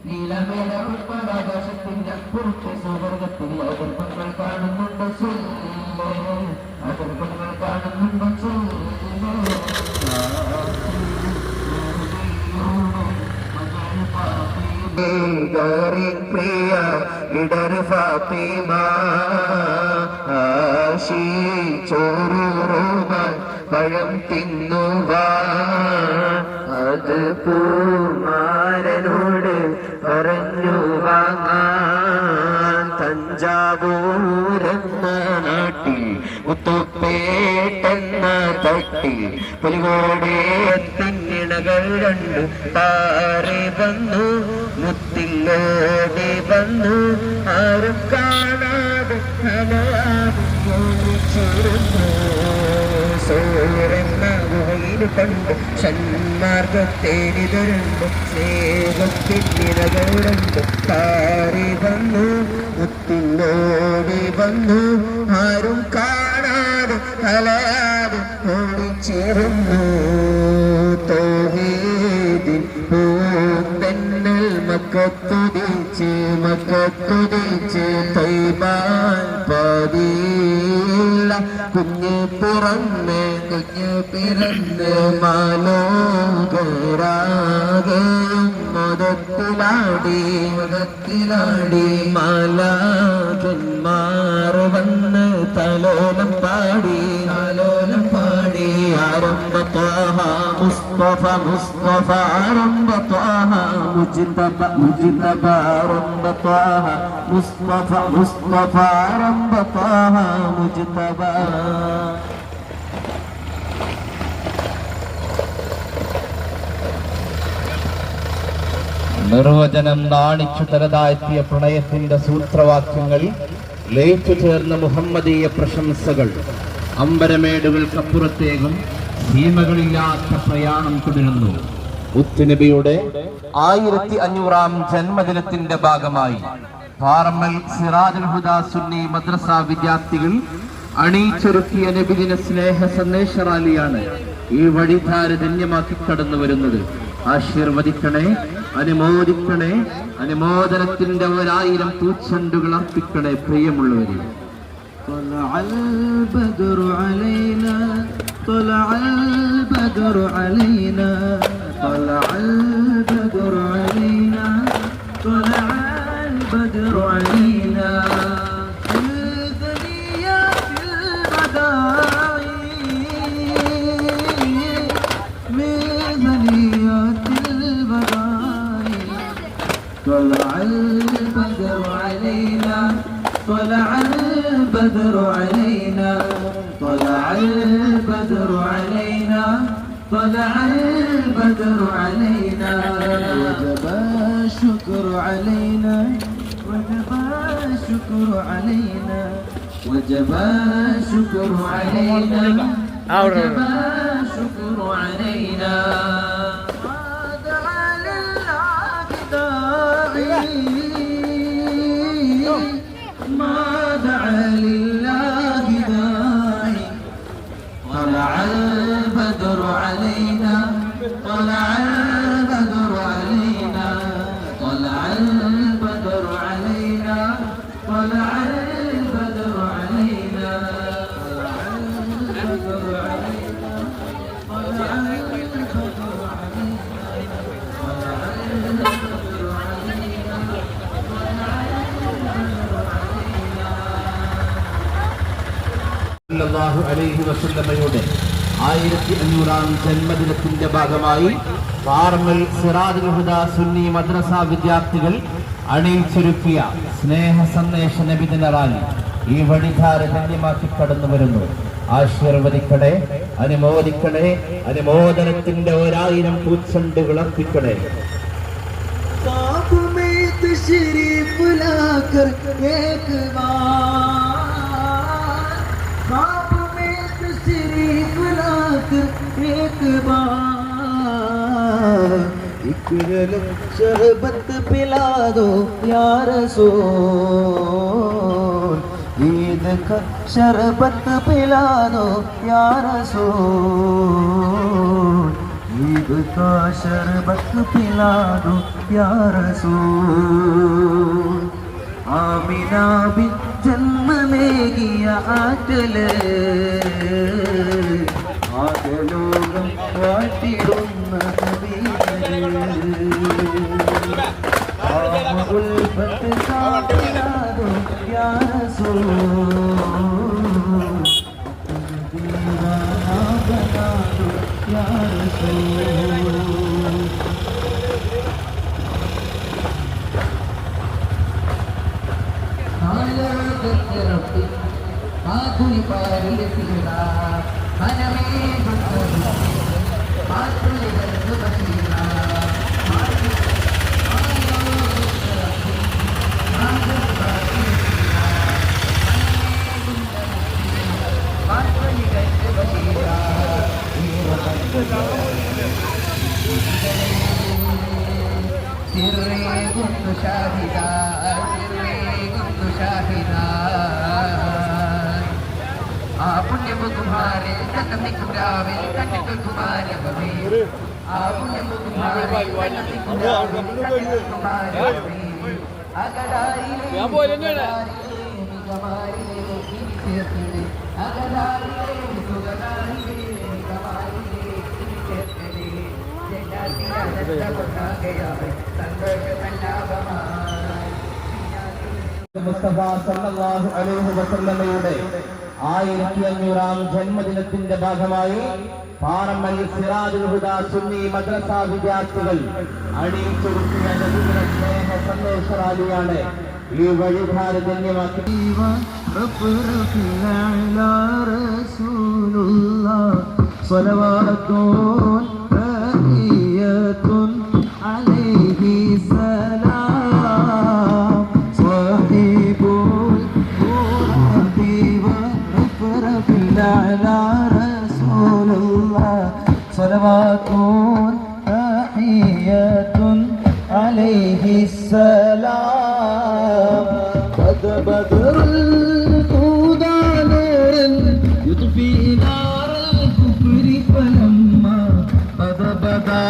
നീലമേലാകാശത്തിന്റെ അപ്പുറത്തെ സ്വർഗത്തിൽ അതിർപ്പങ്ങൾ കാണുന്നുണ്ട് അതിർപ്പങ്ങൾ കാണുന്നുണ്ട് പ്രിയ ഇടർ ഫാത്തിമ ആശി ചോറുമാൻ പഴം തിന്നുവാൻ അത് പൂമാരനോട് പറഞ്ഞു വാങ്ങാൻ തഞ്ചാവൂരെന്ന നാട്ടിൽ മുത്തുപ്പേട്ടെന്ന തട്ടിൽ പുലികോടെ തിന്നിണകൾ രണ്ടു താറി വന്നു മുത്തില്ലോടി വന്നു ആരും കാണാതെ ചേർന്നു സോരെന്ന ഗുഹയിൽ കണ്ട് സന്മാർഗത്തേരിതരുണ്ട് സ്നേഹത്തിനിരകളുണ്ട് താറി വന്നു മുത്തില്ലോടി വന്നു ആരും കാണാതെ അലാതെ ഓടിച്ചേർന്നു തൗഹീദിൻ പൂന്തന്നൽ മക്കത്തുതിച്ച് തൈബാൻ പതില്ല കുഞ്ഞ് പിറന്ന് മാലോകരാകെയും മതത്തിലാടി മാലാകന്മാർ വന്ന് തലോലം പാടി ആരംഭ ത്വാഹ മുസ്തഫ ആരംഭ ത്വാഹ മുജ്തബ ആരംഭ ത്വാഹ മുസ്തഫ ആരംഭ ത്വാഹ മുജ്തബ. നിർവചനം നാണിച്ചു തലതാഴ്ത്തിയ പ്രണയത്തിന്റെ സൂത്രവാക്യങ്ങൾ ലയിച്ചു ചേർന്ന മുഹമ്മദീയ പ്രശംസകൾ അമ്പരമേടുകൾക്കപ്പുറത്തേക്കും സീമകളില്ലാത്ത പ്രയാണം തുടരുന്നു. മുത്തുനബിയുടെ 1500-ാം ജന്മദിനത്തിന്റെ ഭാഗമായി പാറമ്മൽ സിറാജുൽ ഹുദ സുന്നി മദ്രസ വിദ്യാർത്ഥികൾ അണിയിച്ചൊരുക്കിയ നബിദിന സ്നേഹ സന്ദേശ റാലിയാണ് ഈ വഴിധാര ധന്യമാക്കി കടന്നു വരുന്നത്. ആശീർവദിക്കണേ, അനുമോദിക്കണേ, അനുമോദനത്തിന്റെ 1000 പൂച്ചെണ്ടുകൾ അർപ്പിക്കണേ പ്രിയമുള്ളവരെ. طلع البدر علينا طلع البدر علينا طلع البدر علينا طلع البدر علينا في ثنيات البداء من ثنيات البداء طلع البدر علينا طلع البدر علينا طلع البدر علينا طلع البدر علينا وجب الشكر علينا وجب الشكر علينا وجب الشكر علينا وجب الشكر علينا ودعا لله داعي ما دعا لله داعي طلع البدر علينا طلع البدر علينا طلع البدر علينا طلع البدر علينا طلع البدر علينا طلع البدر വസല്ലമയുടെ 1500-ാം ജന്മദിനത്തിന്റെ ഭാഗമായി പാറമ്മൽ സിറാജുൽ ഹുദ സുന്നി മദ്രസ വിദ്യാർത്ഥികൾ അണിയിച്ചൊരുക്കിയ സ്നേഹ സന്ദേശ നബിദിന റാലി ഈ വഴിധാര ധന്യമാക്കി കടന്നു വരുന്നു. ആശീർവദിക്കണേ, അനുമോദിക്കണേ, അനുമോദനത്തിന്റെ 1000 പൂച്ചെണ്ടുകൾ അർപ്പിക്കണേ. तशरीफ लाकर एक बार बाप में तशरीफ लाकर एक बार एक झलक शरबत पिला दो या रसूल, ईद का शरबत पिला दो या रसूल, ईद का शरबत पिला दो या रसूल। आमिना भी जन्म में किया आटल ആകലോകം വാട്ടിടുന്ന ഉൽപ്പത്ത് കാട്ടിലാതോ യാ റസൂൽ, ദീവാനാബനാദോ യാ റസൂൽ। ആകുലി പാരിൽ ഫിറാ മനമേ ഭക്തനാ പാത്രികൾ ബശീറാ पुण्य तुम्हारे कदम कुरावे कटक तुम्हारे बबीर पुण्य तुम्हारे कदम कुरावे कटक तुम्हारे बबीर अगदाई क्या बोलेंगे ना कमारी कीर्ति अगदाई सुगदाई कमारी कीर्ति जैसा दिया बना गया संघर्ष पंजाबमा മുസ്തഫ സല്ലല്ലാഹു അലൈഹി വസല്ലമയുടെ 1500-ാം ജന്മദിനത്തിന്റെ ഭാഗമായി പാറമ്മൽ സിറാജുൽ ഹുദ സുന്നി മദ്രസ വിദ്യാർത്ഥികൾ അണിയിച്ചൊരുക്കിയ നബിദിന സ്നേഹ സന്ദേശ റാലിയാണ് ഈ വഴിധാര ധന്യമാക്കി على رسول الله صلوات تحية عليه السلام قد بدر الهدى نورا يطفي نار الكفر فلما قد بدا